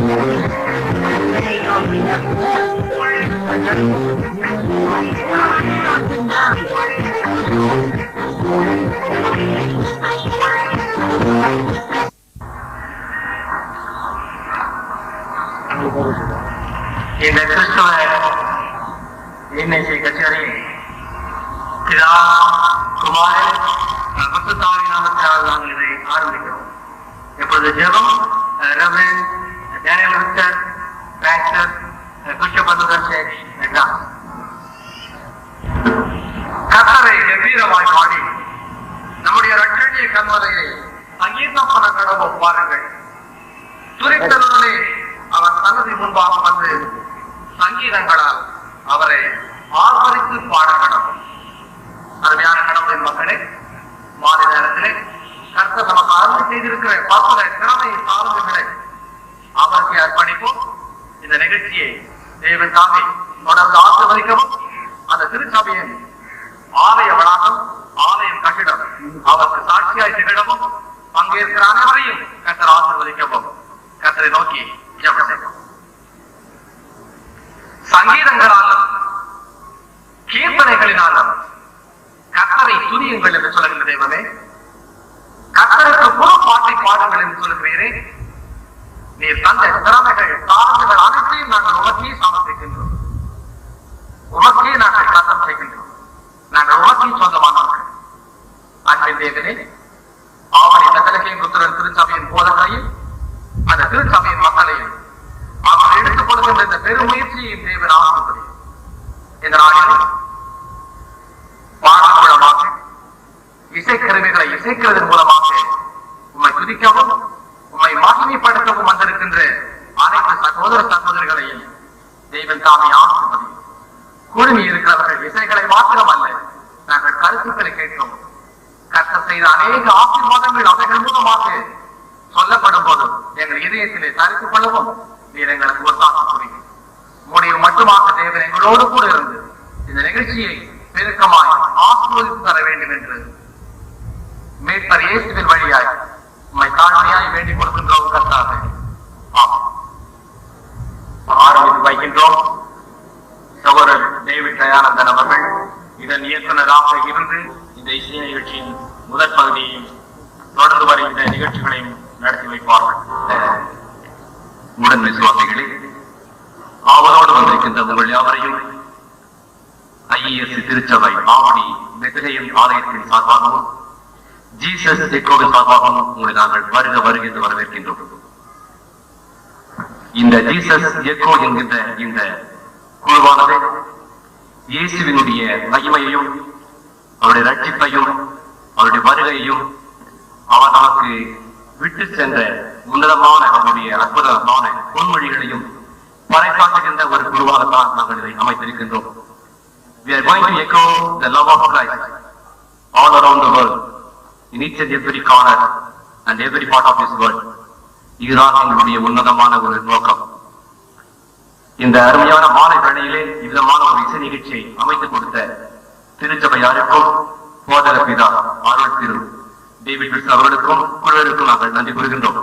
இந்த கிறிஸ்துவ எண்ணெய் கச்சேரி பிதா குமாரன் பசுத்தாவின் நாமத்தினால் நாங்கள் இதை ஆரம்பிக்கிறோம். இப்பொழுது ஜெபம் reverend Daniel Victor pastor bishop Anuraj வேண்டாம். கர்த்தரை கம்பீரமாய் பாடி நம்முடைய இரட்சணிய கண்மலையை சங்கீதம் பண்ண கடவுள் பாருங்கள். துரித்தலுடனே அவர் சன்னதி முன்பாக வந்து சங்கீதங்களால் அவரை ஆர்ப்பரித்து பாட கடவுள். அருமையான கடவுளின் மக்களே, மாலை நேரத்திலே கர்த்தர் நமக்கு அருள் செய்திருக்கிற பல திறமை சாதனைகளை அவருக்கு அர்ப்பணிப்போம். இந்த நிகழ்ச்சியை தேவன் தாமே தொடர்ந்து ஆசீர்வதிக்கவும், அந்த திருச்சபையின் ஆலய வளாகம் ஆலயம் கட்டிடம் அவருக்கு சாட்சியாய் திகழவும், பங்கேற்கிற அனைவரையும் கர்த்தர் ஆசீர்வதிக்கவும் கர்த்தரை நோக்கி ஜெபம் செய்வோம். சங்கீதங்களாலும் கீர்த்தனைகளினாலும் கர்த்தரை துதியுங்கள் என்று சொல்லுகின்ற தெய்வமே, கர்த்தருக்கு புது பாட்டை பாடுங்கள் என்று சொல்லுகிறீரே. நீர் தந்த திறமைகள் தாழ்வுகள் அனைத்தையும் நாங்கள் உமக்கே சமர்ப்பிக்கின்றோம். உமக்கே நாங்கள் கர்த்தம் செய்கின்றோம். நாங்கள் உமக்கே சொந்தமானவர்கள். அன்பின் தேவனே, ஆவணி பெத்தலகேம் புத்திரன் திருச்சபையின் போதகரையும் அந்த திருச்சபையின் மக்களையும் அவர் எடுத்துக் கொள்கின்ற இந்த பெருமுயற்சியின் தேவன் ஆசீர்வதி. இந்த நாளில் பாடல் மூலமாக இசைக்கருவிகளை இசைக்கிறதன் மூலமாக உம்மை துதிக்கவும் உம்மை மகிமைப்படுத்தவும் வந்திருக்கின்ற அனைத்து சகோதர சகோதரிகளையும் தெய்வன் தாமே ஆசீர்வதி. குழுமி இருக்கிறவர்கள் இசைகளை மாத்திரமல்ல, நாங்கள் கருத்துக்களை கேட்கும் கர்த்தர் செய்த அநேக ஆசீர்வாதங்கள் அவைகள் மூலமாக சொல்லப்படும் போதும் எங்கள் இதயத்திலே தரித்துக் கொள்ளவும் நீர் எங்களுக்கு உற்சாகம் புரியும். முடிவு மட்டுமாக தேவன் எங்களோடு கூட இருந்து இந்த நிகழ்ச்சியை பெருக்கமாய் ஆசீர்வதித்து தர வேண்டும் என்று மீட்பர் இயேசுவின் வழியாய் உம்மை தாழ்மையாய் வேண்டிக் கொடுக்கின்றோம் கர்த்தாவே. ஆரம்பித்து வைக்கின்றோம். சகோதரர் டேவிட் தயானந்தன் அவர்கள் இதன் இயக்குநராக இருந்து இந்த இசை நிகழ்ச்சியின் முதற் பகுதியையும் தொடர்ந்து வருகின்ற நிகழ்ச்சிகளையும் நடத்தி வைப்பார்கள். உடன் விசுவாசிகளே, ஆவலோடு வந்திருக்கின்ற உங்கள் யாவரையும் ஐஎஸ்சி திருச்சபை ஆவணி பெத்லகேம் ஆலயத்தின் சார்பாகவும் ஜீசஸ் எக்கோவின் சார்பாகவும் உங்களை நாங்கள் வருக வருகின்ற வரவேற்கின்றோம். இந்த ஜீசஸ் எக்கோ என்கின்ற இந்த குழுவானது இயேசுவினுடைய மகிமையையும் அவருடைய ரட்சிப்பையும் அவருடைய வருகையையும் அவர் நமக்கு விட்டு சென்ற உன்னதமான அவருடைய அற்புதமான பொன்மொழிகளையும் பறைசாற்றுகின்ற ஒரு குழுவாகத்தான் நாங்கள் இதை அமைத்திருக்கின்றோம். We are going to echo the love of Christ all around the world, in each and every corner and every part of this world. இதுதான் எங்களுடைய உன்னதமான ஒரு நோக்கம். இந்த அருமையான மாலை வேளையிலே விதமான ஒரு இசை நிகழ்ச்சியை அமைத்துக் கொடுத்த திருச்சபையாருக்கும் போதக பிதா ஆர்வல் திரு டேவிட் வில்சன் அவர்களுக்கும் குழுவிற்கும் நாங்கள் நன்றி கூறுகின்றோம்.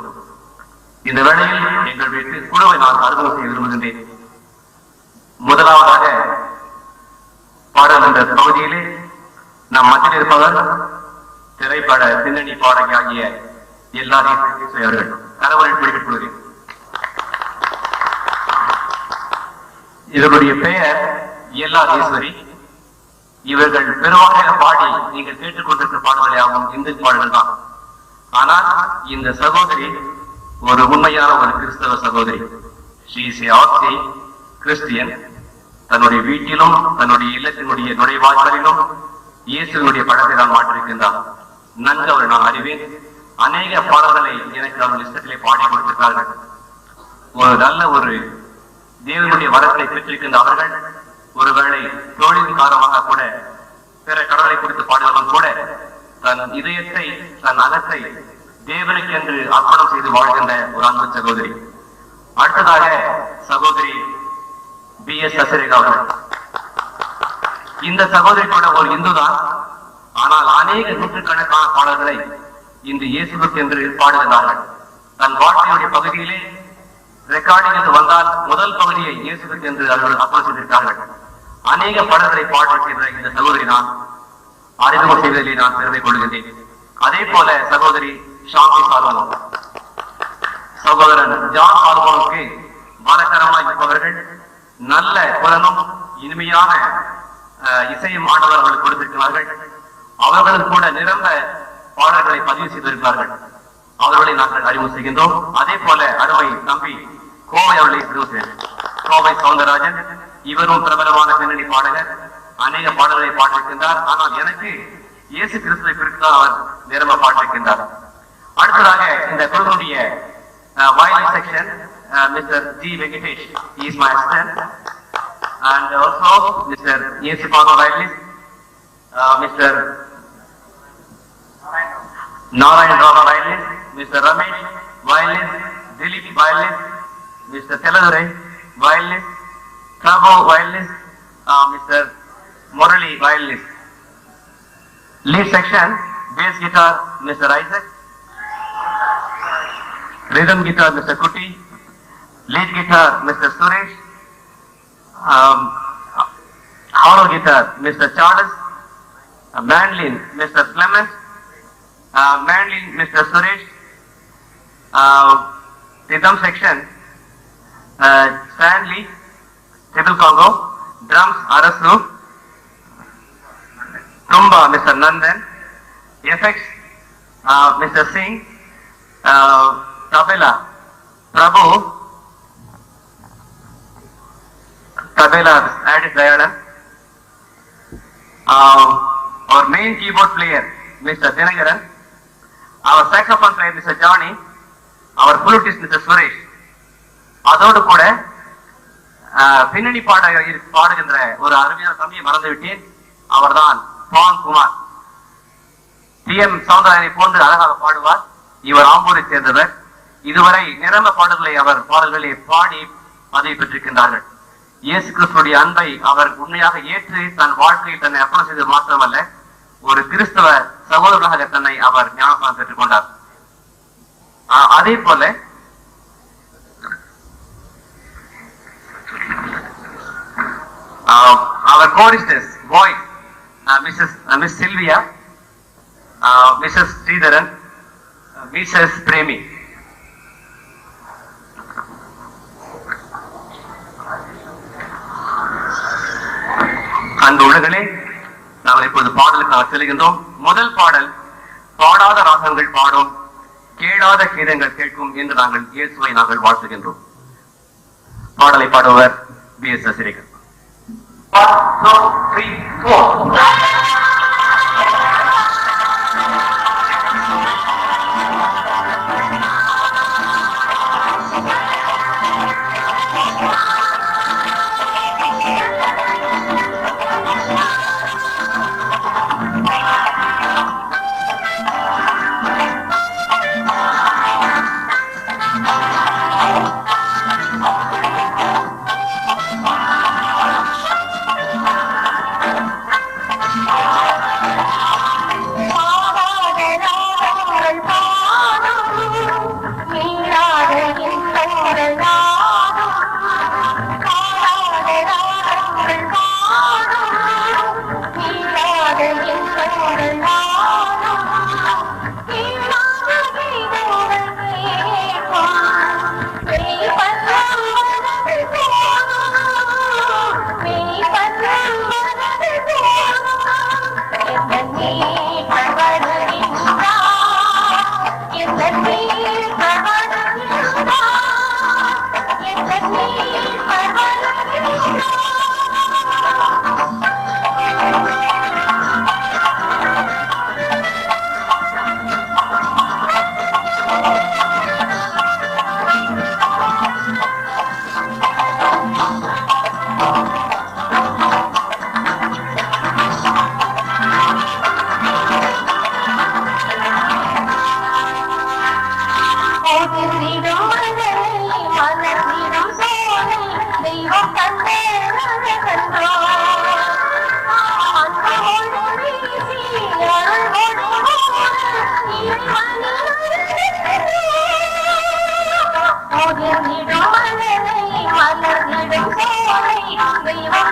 இந்த வேளையில் எங்கள் வீட்டு குழுவை நான் அறிமுகம் செய்ய விரும்புகின்றேன். முதலாவதாக பாடல் என்ற பகுதியிலே நம் மத்தியில் இருப்பவர் திரைப்பட பின்னணி பாடகி ஆகிய எல்லாரையும் அவர்கள் கணவரில் பிடித்துக் கொள்கிறேன். இவருடைய பெயர் எல்லாரீஸ்வரி. இவர்கள் பெருவாக பாடி நீங்கள் கேட்டுக்கொண்டிருக்கிற பாடல்களே ஆகும் இந்து பாடல்கள் தான். ஆனால் இந்த சகோதரி ஒரு உண்மையான ஒரு கிறிஸ்தவ சகோதரி. கிறிஸ்டியன். தன்னுடைய வீட்டிலும் தன்னுடைய இல்லத்தினுடைய நுழைவாசலிலும் இயேசுவினுடைய படத்தை தான் மாற்றிருக்கின்றார். நன்கு அவரை நான் அறிவேன். அநேக பாடல்களை எனக்கு அவர்கள் இஷ்டத்திலே பாடி கொடுத்திருக்கிறார்கள். ஒரு நல்ல ஒரு தேவனுடைய வரங்களை பெற்றிருக்கின்ற அவர்கள் ஒருவேளை தொழிலின் காரணமாக கூட பிற கடவுளை குறித்து பாடுவதும் கூட தன் இதயத்தை தன் அகத்தை தேவனுக்கு என்று அர்ப்பணம் செய்து வாழ்கின்ற ஒரு அன்பு சகோதரி. அடுத்ததாக சகோதரி பி.எஸ். சசிரேகா அவர்கள். இந்த சகோதரி கூட ஒரு இந்துதான். ஆனால் அநேக நூற்றுக்கணக்கான பாடல்களை இந்த இயேசுவுக்கு என்று பாடுகிறார்கள். தன் வாழ்க்கையுடைய பகுதியிலே ரெக்கார்டிங் என்று வந்தால் முதல் பகுதியை இயேசுக்கு என்று அவர்கள் அர்ப்பணம் செய்திருக்கிறார்கள். அநேக பாடல்களை பாடுகின்ற இந்த சகோதரி நான் அறிமுகம் செய்வதில் நான் பெருமை கொள்கின்றேன். அதே போல சகோதரி சாந்தி சாலமோன், சகோதரன் ஜான் சாலமோனுக்கு வழக்கரமாய் இருப்பவர்கள் நல்ல குரலும் இனிமையான இசையும் ஆண்டவர் அவர்கள் கொடுத்திருக்கிறார்கள். அவர்களும் கூட நிரம்ப பாடல்களை பதிவு செய்திருக்கிறார்கள். அவர்களை நாங்கள் அறிமுகம் செய்கின்றோம். அதே போல அருமை தம்பி கோவை அவர்களை அறிமுகம் செய்கிறேன். கோவை சவுந்தரராஜன், இவரும் பிரபலமான பின்னணி பாடகர், அநேக பாடல்களை பாடிருக்கின்றார். ஆனால் எனக்கு இயேசு கிறிஸ்துவை குறித்து அவர் நிரம்ப பாடிருக்கின்றார். அடுத்ததாக இந்த குழுவுடைய violin section mister G Venkatesh, he is my assistant, and also Mr. Yesipago violinist, Mr. Narayan Rao violinist, Mr. Ramesh violinist, Dilip violinist, Mr. Teladure violinist, Prabhu violinist, Mr. Murali violinist. Lead section, bass guitar Mr. Isaac, rhythm guitar Mr. Kuti, lead guitar Mr. Suresh, hollow guitar Mr. Charles, mandolin Mr. Clement, mandolin Mr. Suresh, rhythm section Stanley, Triple Congo, drums Arasu, Tumba Mr. Nandan, effects Mr. Singh, tabla Prabhu, tabla Addis Dayalan, our main keyboard player Mr. Dinagaran, our saxophone player Mr. Johnny, our flutist Mr. Suresh. அதோடு கூட பின்னணி பாடுகின்ற ஒரு அருமையான தம்பியை மறந்துவிட்டேன். அவர்தான் Pawan Kumar. TM. சௌந்தரனை போன்று அழகாக பாடுவார். இவர் ஆம்பூரை சேர்ந்தவர். இதுவரை நிரம்ப பாடல்களை அவர் பாடல்களை பாடி பதவி பெற்றிருக்கின்றார்கள். இயேசு கிறிஸ்துடைய அன்பை அவர் உண்மையாக ஏற்று தன் வாழ்க்கையில் தன்னை அர்ப்பணம் செய்தது மாத்திரமல்ல, ஒரு கிறிஸ்தவ சகோதரராக தன்னை அவர் ஞானஸ்நானம் பெற்றுக் கொண்டார். அதே போல our choristers, voice, Miss Sylvia, Mrs. Sridharan, Mrs. Premi. அன்பு உள்ளங்களே, நாம் இப்போது பாடலுக்காக செல்கின்றோம். முதல் பாடல், பாடாத ராகங்கள் பாடும், கேளாத கீதங்கள் கேட்கும் என்று நாங்கள் இயேசுவை நாங்கள் வாழ்த்துகின்றோம். பாடலை பாடுவர் B.S. Sasirikar. 1, 2, 3, 4. Thank you.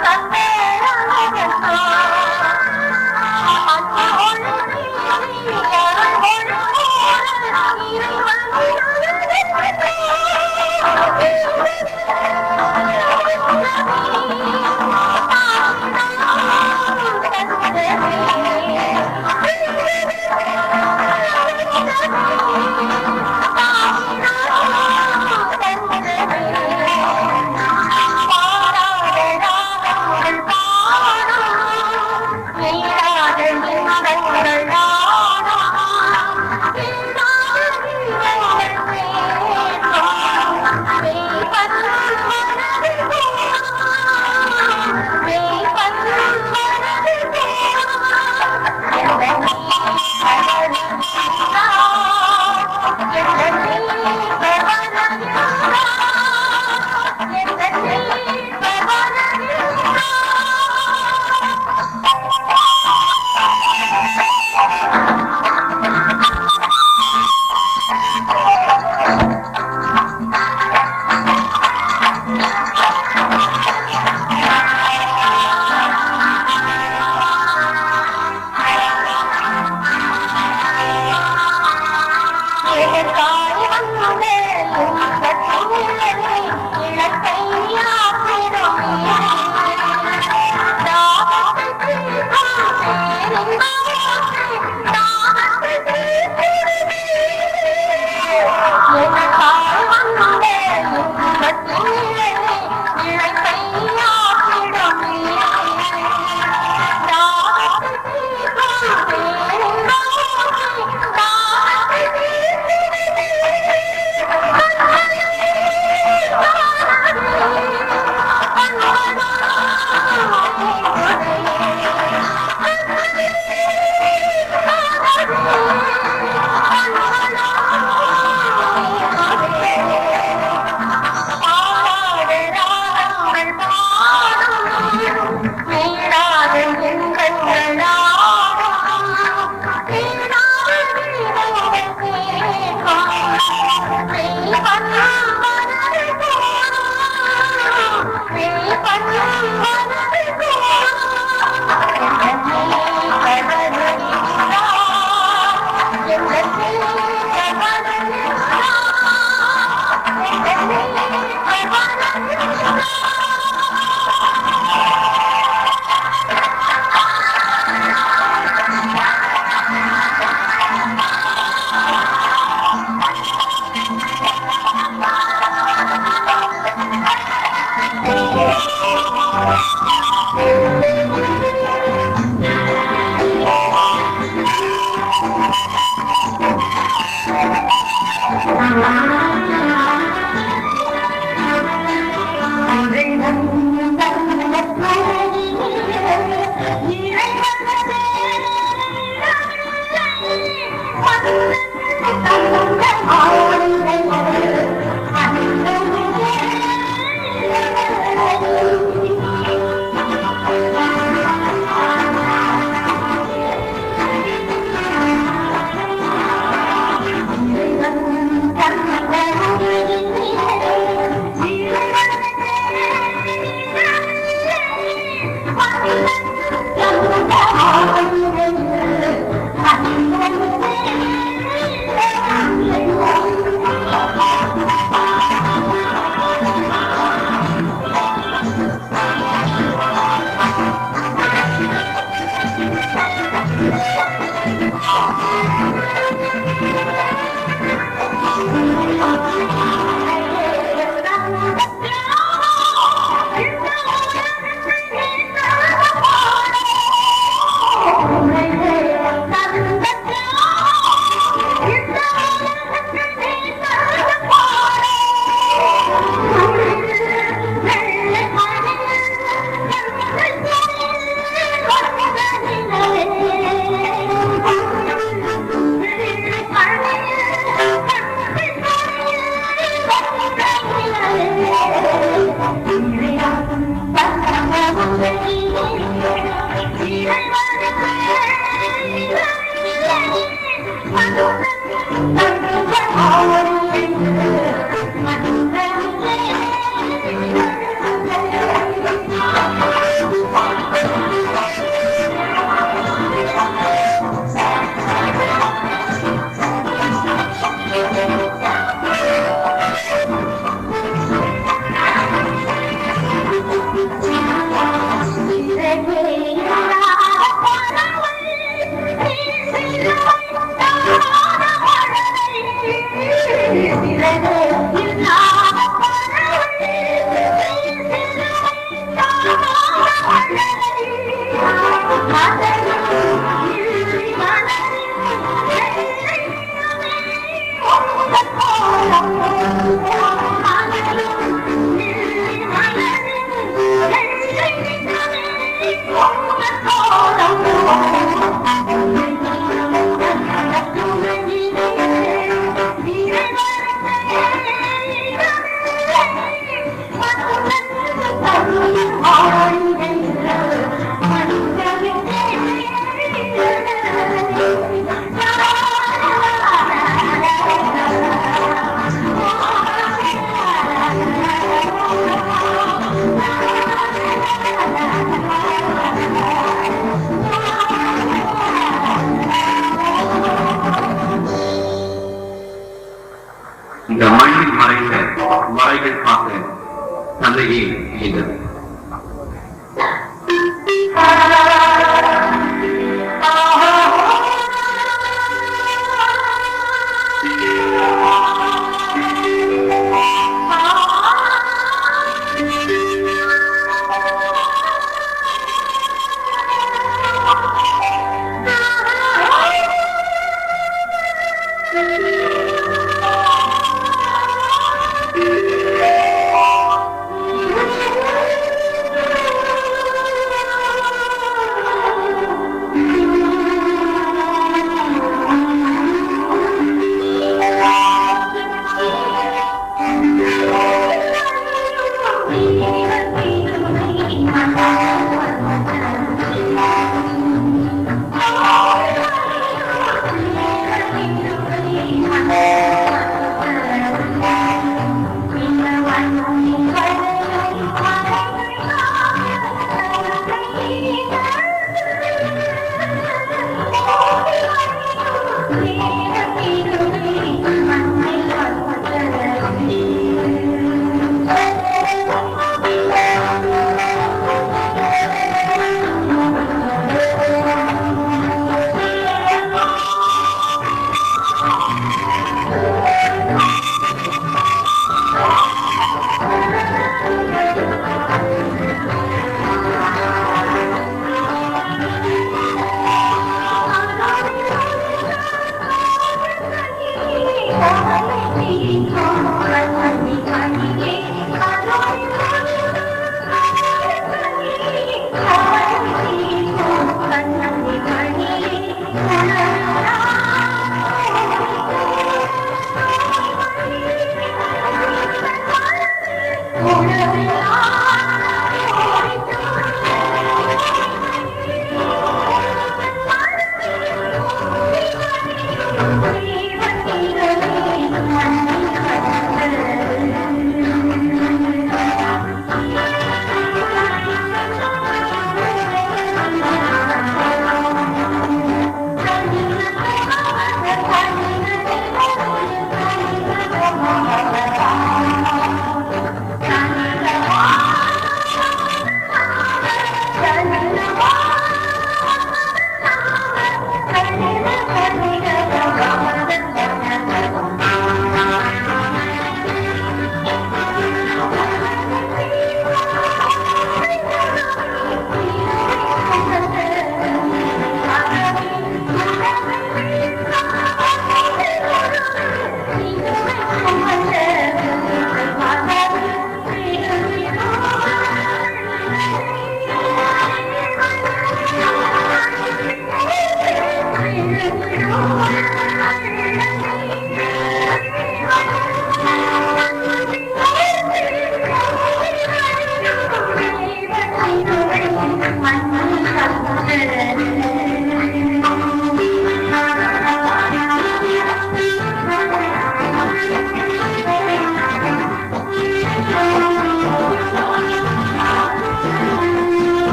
பிள்ளைகள் பார்க்க தந்தையே இயந்தது.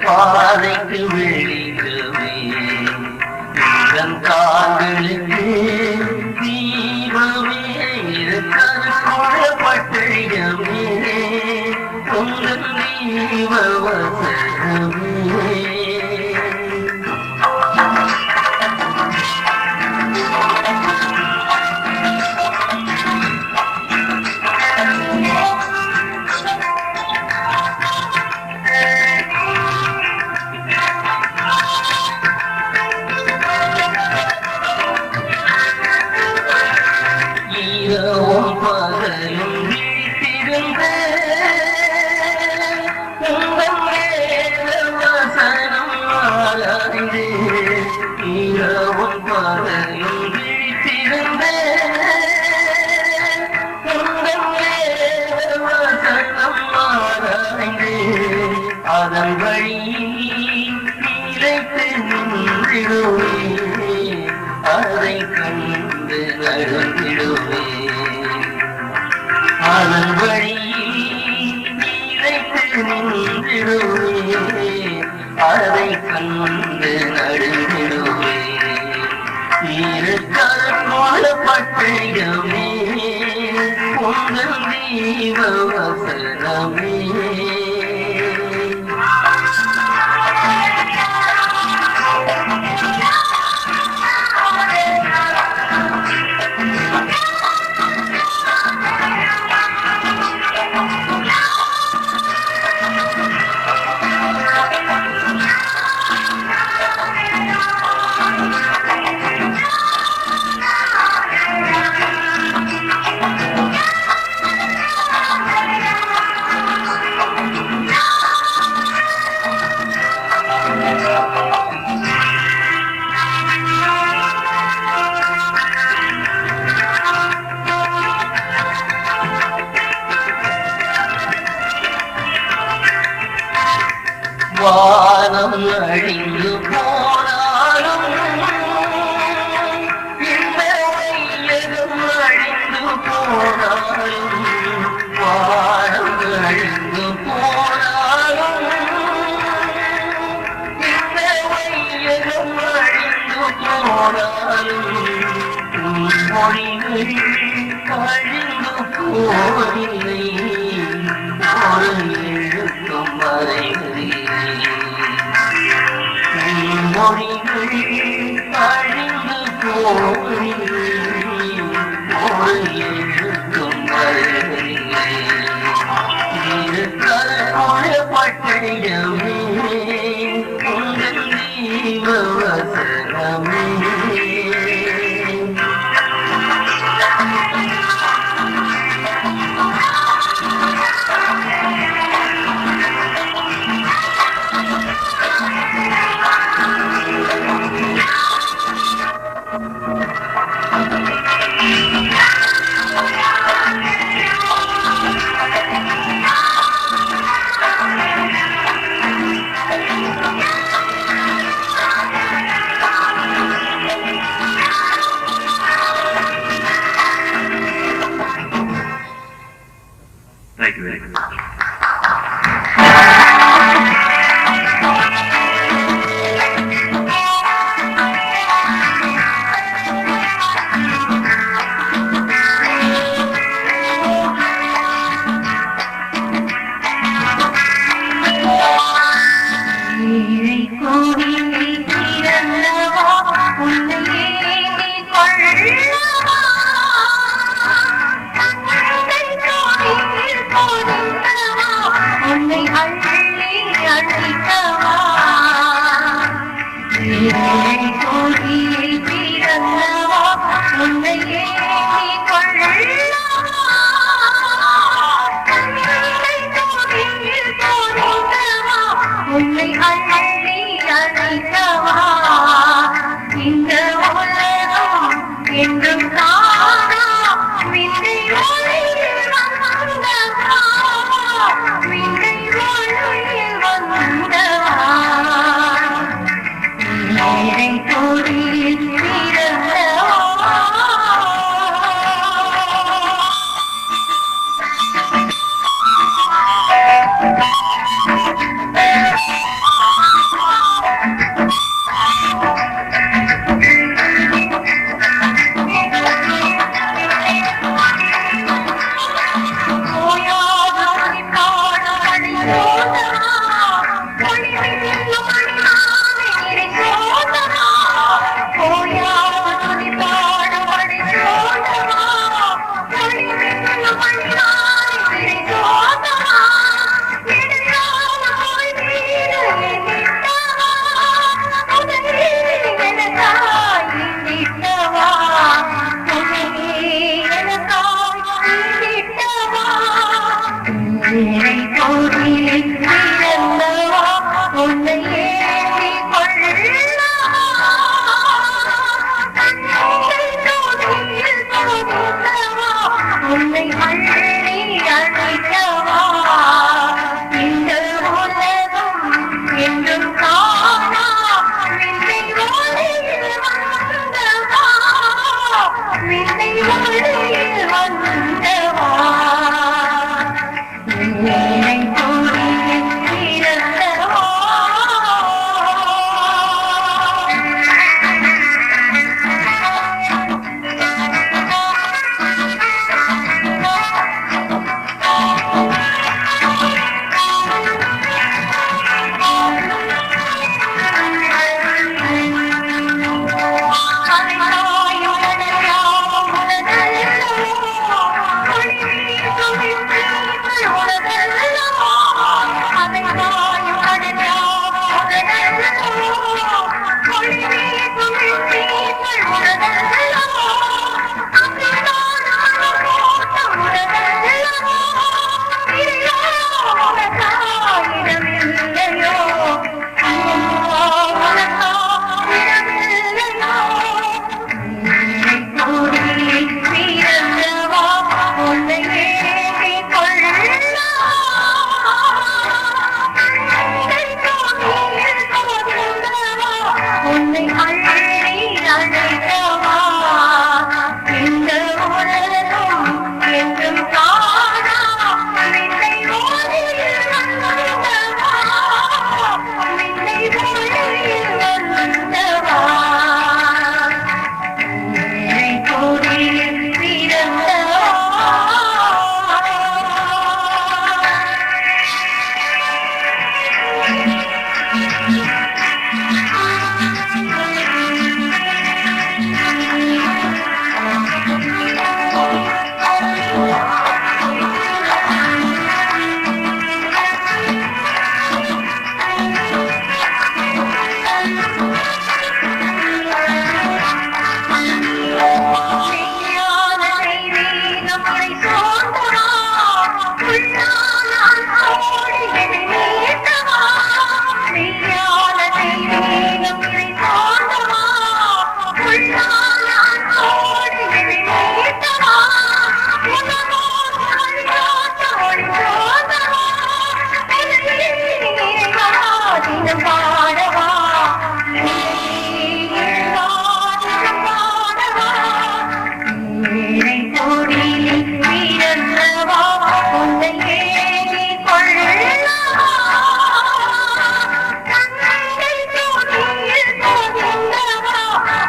பாதைக்கு வெளிக்கவே எங்கள் கால்களுக்கு தீபமே பட்டயமே உங்கள் தீப வசனமே. அதன் வழி நிலைத்து நின்றிடுவே அதை கண்டு நடந்திடுவே. அதன் வழி நிலைத்து நின்றிடுவே அதை கண்டு நடந்திடுவே. இருக்கால பட்டயமே உங்கள் தீப வசனமே. வானம் அழிந்து போனாலும் போனாலும் மொழிகள் கழிந்து போவதில்லை ஒரு எழுத்தும் மறைகிறேன் மொழிகள் கழிந்து போவதில்லை ஒரு எழுத்தும் மறைகிறேன் பட்டயமே உங்கள் தீபவசனமே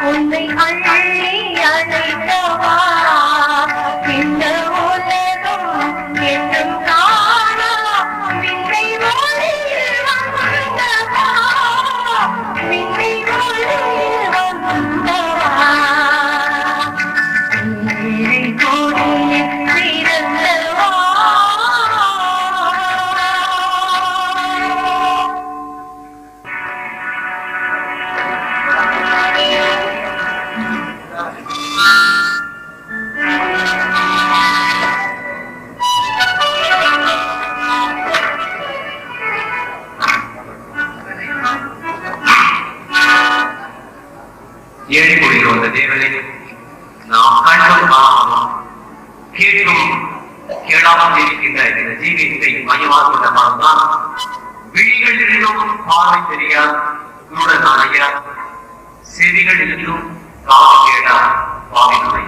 உன்னை அள்ளி அழைத்தவா இந்த உலகம் என்னும் காணா விண்ணை ஒளியில் வந்தவா விண்ணை ஒளியில் வந்தவா உன்னை கொடியில் பிறந்தவா ஏழை கொள்கிற அந்த தேவனை நாம் கண்டும் காணாமல் கேட்டும் கேளாமல் இருக்கின்ற இந்த ஜீவியத்தை மையமாக கொண்ட மனம்தான் விழிகள் இருந்தும் பார்வை தெரியா உடன் அணையா செவிகள் இருந்தும் காது கேடா பாவினுடைய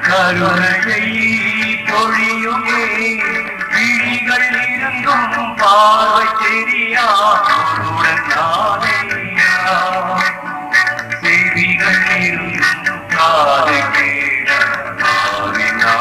கருணையை பொழியுமே விழிகள் இருந்தும் பார்வை தெரியா உடன் நாளையா செவிகள் இருந்தும் காது கேட நாளையா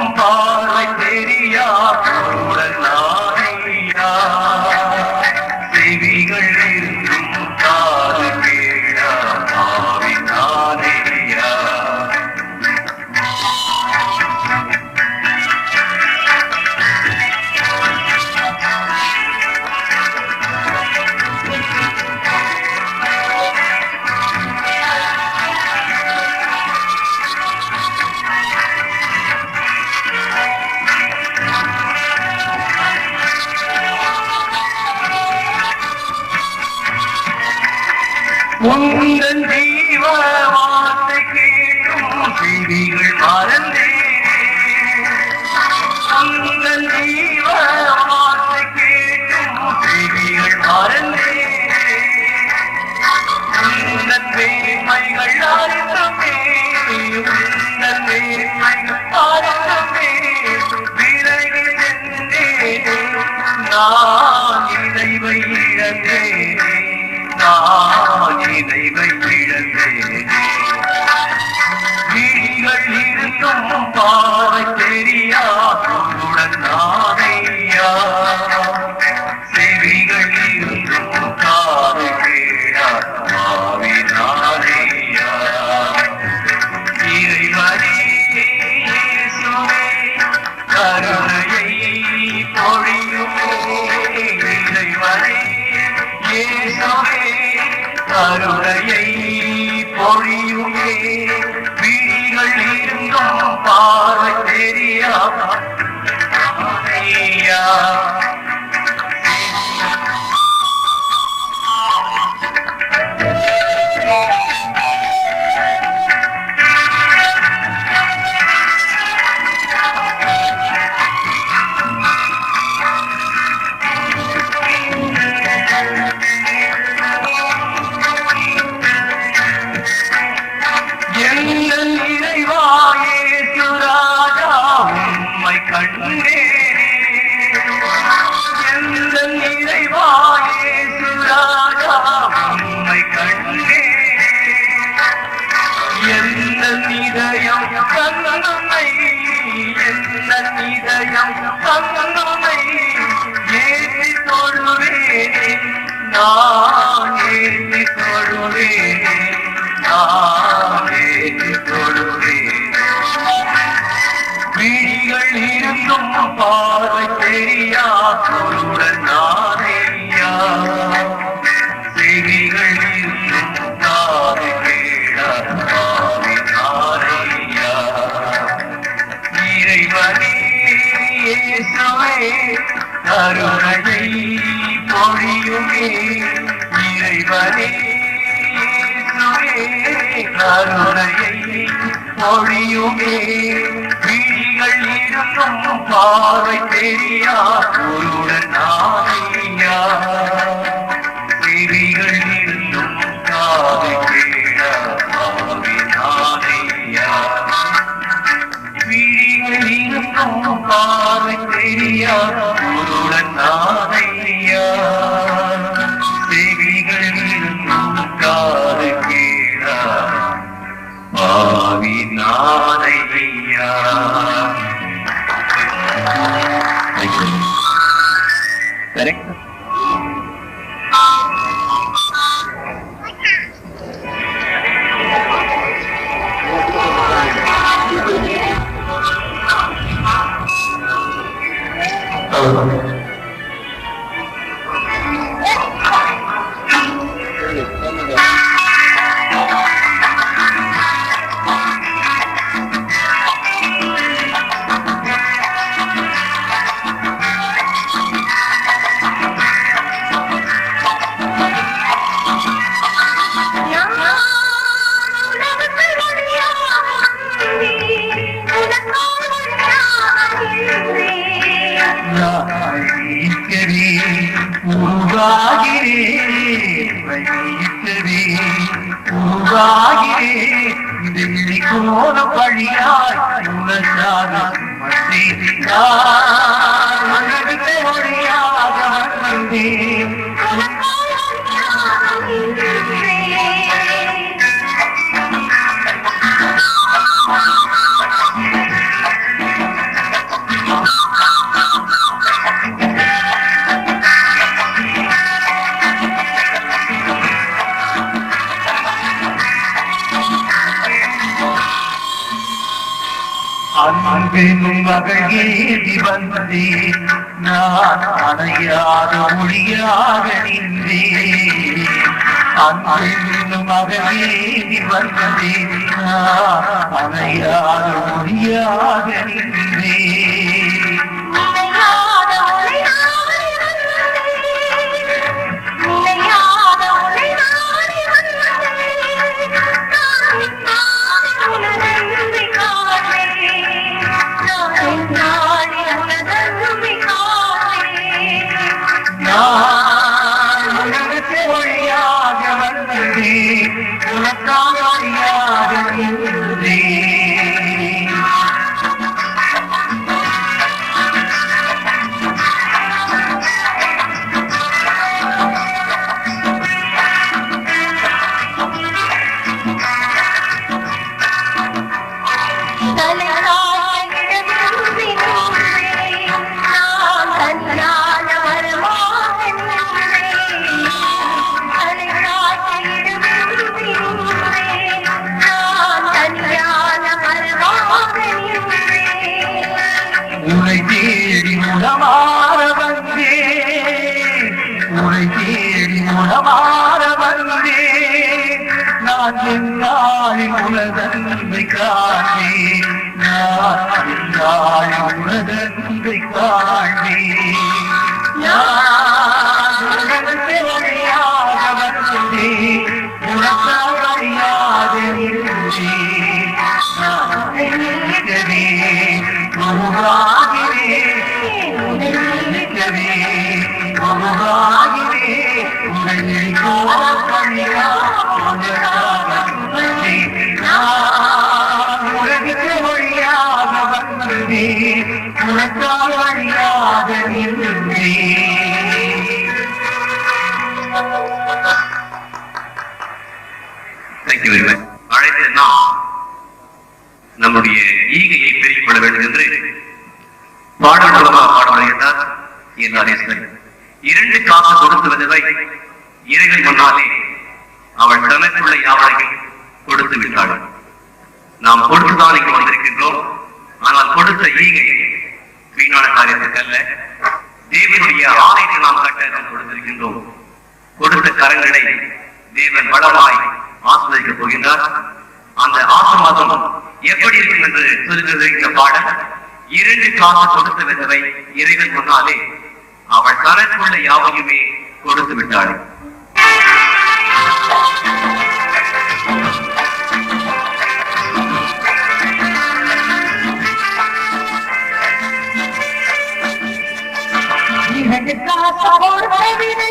பார்வை தெரியா செவிகள் இருந்தும் காது கேடா பாவினாலேயா உந்தன் ஜீவ வார்த்தை கேட்டும் செவிகள் மறந்தே உந்தன் ஜீவ வார்த்தை கேட்டும் செவிகள் மறந்தே உந்தன் வேண்மைகள் அறிந்தமே உந்தன் வேண்மைகள் அறிந்தமே விலகி சென்றே நான் இறைவை இழந்தேன் இறைவை இழந்தேன் விழிகள் இருந்தும் பார்வை தெரியா உடன் நாளையா செவிகள் இருந்தும் காது கேடா பாவினாலேயா இறைவனே பார்வை தெரியாதா ஐயா விழிகள் இருந்தும் பார்வை தெரியா சொல்லுடன் நானையா செவிகள் இருந்தும் காது கேடாவை நானையா இறைவனே இயேசுவே கருணையை பொழியுமே இறைவனே கருணையை பொழியுமே விழிகள் இருந்தும் பார்வை தெரியா ஒருடன் நானையா செவிகள் இருந்தும் காது கேடாவை நானையா விழிகள் இருந்தும் பார்வை தெரியா ஒருடன் நானையா செவிகள் இருந்தும் காது கேடா பாவி நானையா கரெக்ட் பழியாய் உணர்ந்தாக அன்பெனும் மகளேதி வந்தேன் நான் அணையாத ஒளியாக நின்றேன் அன்பெனும் மகளேதி வந்தேன் நான் அணையாத ஒளியாக நின்றேன் ஒளியாக வந்தேன் உனக்காக ஒளியாக நின்றேன் உனை தேடி முடமாற வந்தேன் உனை தேடி முடமாற வந்தேன் நான் என்னாலில் உலகத்தை காணேன் யார் உலகத்தை காண்பே உலகத்தை வழியாக வந்தே உனக்காக அறியாத இருந்தே நினைக்கவே குருவாகிறே நினைக்கவே குருவாகிறே உங்களை கோபணியா உலகத்தை வழியாக வந்தே உனக்காக அறியாத இருந்தே. அழைத்து நாம் நம்முடைய ஈகையை பெருக்கிக் கொள்ள வேண்டும் என்று பாடல் மூலமாக பாட வருகின்றார் என்றார். 2 காசு கொடுத்து விதவை இறைவன் முன்னாலே அவள் தனக்குள்ள யாவரையும் கொடுத்து விட்டாள். நாம் கொடுத்துதான் இங்கு வந்திருக்கின்றோம். ஆனால் கொடுத்த ஈகை வீணான காரியத்துக்கல்ல, தேவனுடைய ஆணைக்கு நாம் கட்ட நாம் கொடுத்திருக்கின்றோம். கொடுத்த கரங்களை தேவன் வளமாய் ஆசிரியக்கப் போகின்றார். அந்த ஆசீர்வாதம் எப்படி இருக்கும் என்று சொல்லுகிறது இந்த பாடல். 2 காசு கொடுத்த விதவை இறைவன் முன்னாலே அவள் தனக்குள்ள யாவையுமே கொடுத்து விட்டாள். இரண்டு காசு கொடுத்த விதை